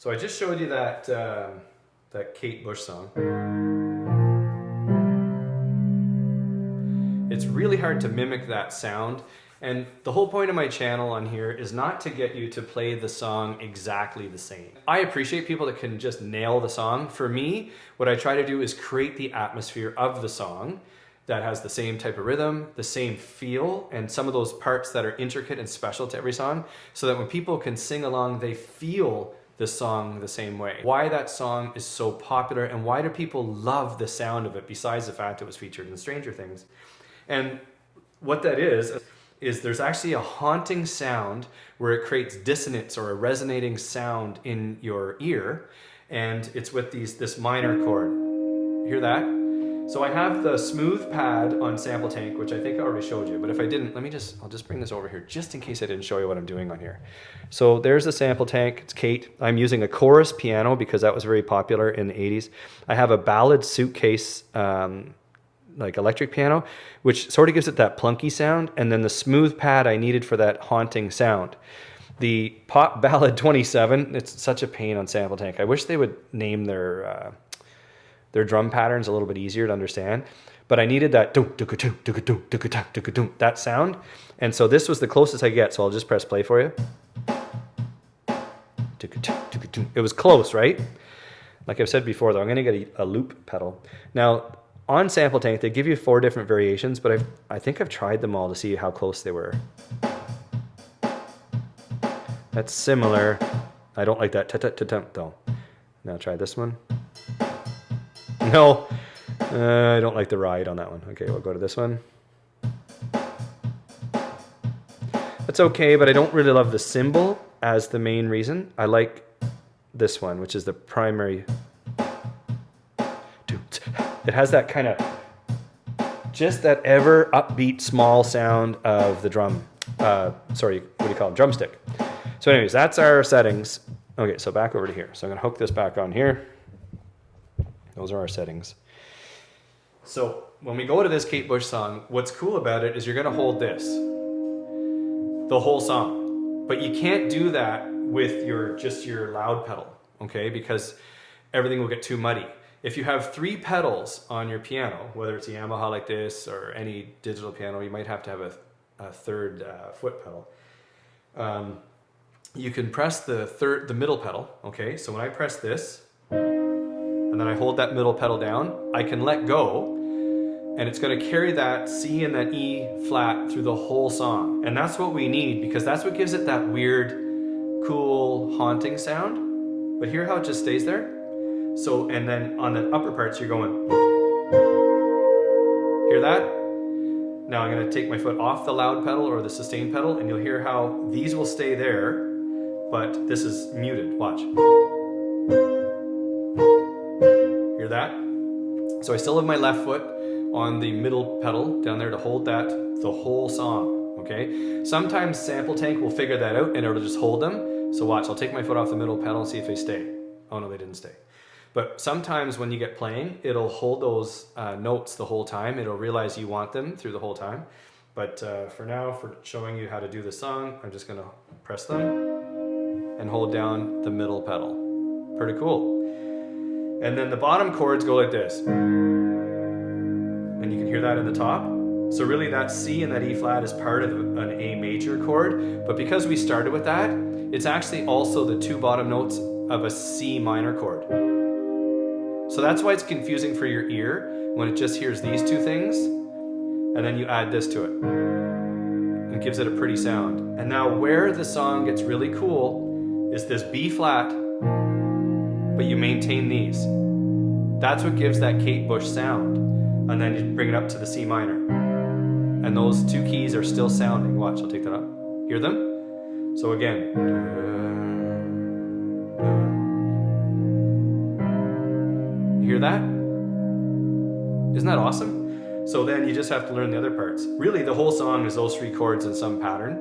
So I just showed you that, that Kate Bush song. It's really hard to mimic that sound. And the whole point of my channel on here is not to get you to play the song exactly the same. I appreciate people that can just nail the song. For me, what I try to do is create the atmosphere of the song that has the same type of rhythm, the same feel, and some of those parts that are intricate and special to every song, so that when people can sing along, they feel the song the same way. Why that song is so popular and why do people love the sound of it, besides the fact it was featured in Stranger Things. And what that is there's actually a haunting sound where it creates dissonance or a resonating sound in your ear, and it's with this minor chord. Hear that? So I have the smooth pad on Sample Tank, which I think I already showed you, but if I didn't, I'll just bring this over here just in case I didn't show you what I'm doing on here. So there's the Sample Tank, it's Kate. I'm using a chorus piano because that was very popular in the 80s. I have a ballad suitcase, like electric piano, which sort of gives it that plunky sound, and then the smooth pad I needed for that haunting sound. The Pop Ballad 27, it's such a pain on Sample Tank. I wish they would name their drum patterns a little bit easier to understand, but I needed that that sound, and so this was the closest I get, so I'll just press play for you. It was close, right? Like I've said before though, I'm going to get a loop pedal. Now, on Sample Tank, they give you 4 different variations, but I think I've tried them all to see how close they were. That's similar. I don't like that ta-ta-ta-tum though. Now try this one. No, I don't like the ride on that one. Okay, we'll go to this one. That's okay, but I don't really love the cymbal as the main reason. I like this one, which is the primary. It has that kind of, just that ever upbeat small sound of the drum, sorry, what do you call it, drumstick. So anyways, that's our settings. Okay, so back over to here. So I'm gonna hook this back on here. Those are our settings. So when we go to this Kate Bush song, what's cool about it is you're gonna hold this, the whole song. But you can't do that with just your loud pedal, okay? Because everything will get too muddy. If you have 3 pedals on your piano, whether it's a Yamaha like this or any digital piano, you might have to have a third foot pedal. You can press the middle pedal, okay? So when I press this, and then I hold that middle pedal down, I can let go, and it's gonna carry that C and that E flat through the whole song. And that's what we need, because that's what gives it that weird, cool, haunting sound. But hear how it just stays there? So, and then on the upper parts, you're going, hear that? Now I'm gonna take my foot off the loud pedal or the sustain pedal, and you'll hear how these will stay there, but this is muted, watch. Hear that? So I still have my left foot on the middle pedal down there to hold that the whole song, okay? Sometimes Sample Tank will figure that out and it'll just hold them. So watch, I'll take my foot off the middle pedal and see if they stay. Oh no, they didn't stay. But sometimes when you get playing, it'll hold those notes the whole time. It'll realize you want them through the whole time. But for now, for showing you how to do the song, I'm just gonna press them and hold down the middle pedal. Pretty cool. And then the bottom chords go like this. And you can hear that in the top. So really that C and that E flat is part of an A major chord, but because we started with that, it's actually also the 2 bottom notes of a C minor chord. So that's why it's confusing for your ear when it just hears these 2 things, and then you add this to it. And it gives it a pretty sound. And now where the song gets really cool is this B flat, but you maintain these. That's what gives that Kate Bush sound. And then you bring it up to the C minor. And those 2 keys are still sounding. Watch, I'll take that up. Hear them? So again. You hear that? Isn't that awesome? So then you just have to learn the other parts. Really, the whole song is those 3 chords in some pattern.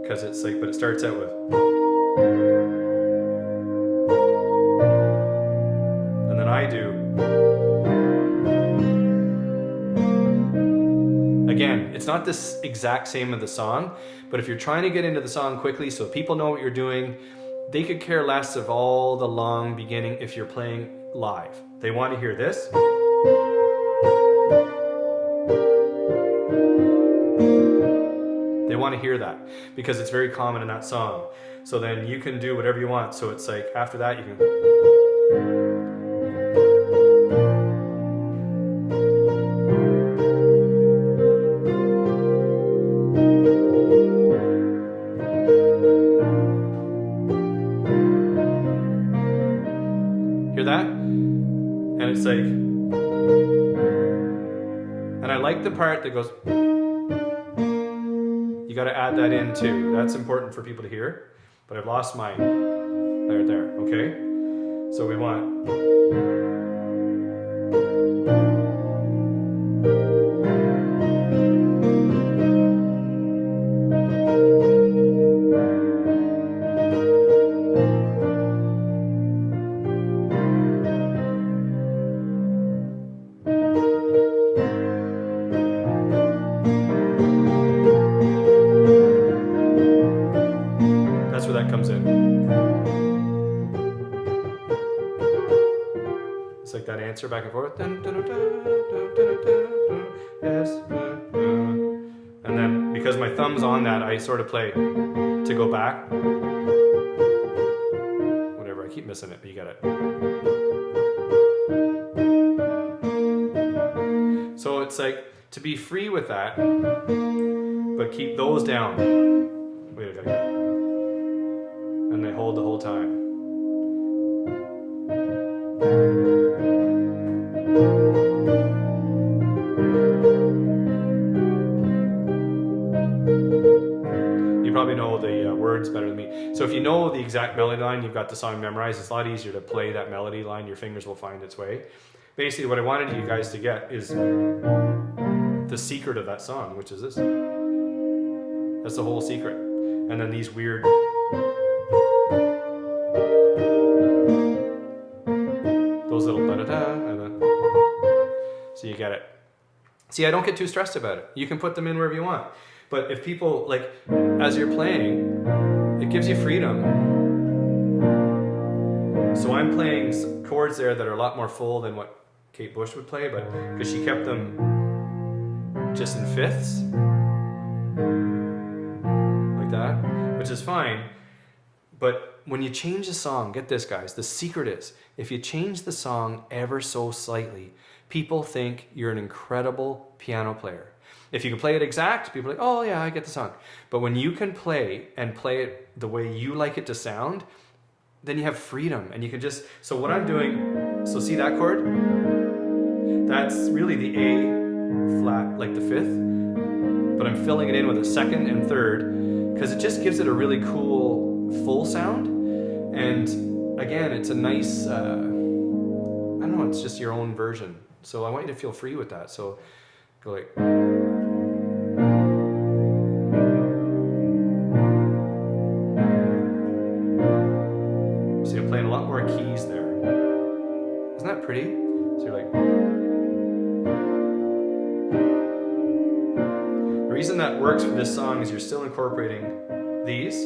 Because it's like, but it starts out with. And then I do. Again, it's not this exact same of the song, but if you're trying to get into the song quickly so people know what you're doing, they could care less of all the long beginning if you're playing live. They want to hear this. They want to hear that because it's very common in that song. So then you can do whatever you want. So it's like after that you can. Hear that? And it's like, and I like the part that goes, you got to add that in too. That's important for people to hear, but I've lost my, there, okay? So we want, that's where that comes in. It's like that answer back and forth. Yes. And then because my thumb's on that, I sort of play to go back. Whatever, I keep missing it, but you get it. So it's like to be free with that, but keep those down. Wait, I gotta get it. And they hold the whole time. You probably know the words better than me. So if you know the exact melody line, you've got the song memorized, it's a lot easier to play that melody line, your fingers will find its way. Basically what I wanted you guys to get is the secret of that song, which is this. That's the whole secret. And then these weird those little da-da-da, and then, so you get it. See, I don't get too stressed about it. You can put them in wherever you want. But if people, like, as you're playing, it gives you freedom. So I'm playing chords there that are a lot more full than what Kate Bush would play, but because she kept them just in fifths, like that, which is fine. But when you change the song, get this guys, the secret is, if you change the song ever so slightly, people think you're an incredible piano player. If you can play it exact, people are like, oh yeah, I get the song. But when you can play and play it the way you like it to sound, then you have freedom and you can just, so what I'm doing, so see that chord? That's really the A flat, like the fifth, but I'm filling it in with a second and third because it just gives it a really cool full sound. And again, it's a nice, I don't know, it's just your own version. So I want you to feel free with that. So go like, so you're playing a lot more keys there. Isn't that pretty? So you're like, the reason that works for this song is you're still incorporating these.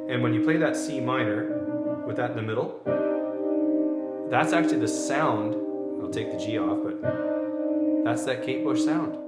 And when you play that C minor with that in the middle, that's actually the sound. I'll take the G off, but that's that Kate Bush sound.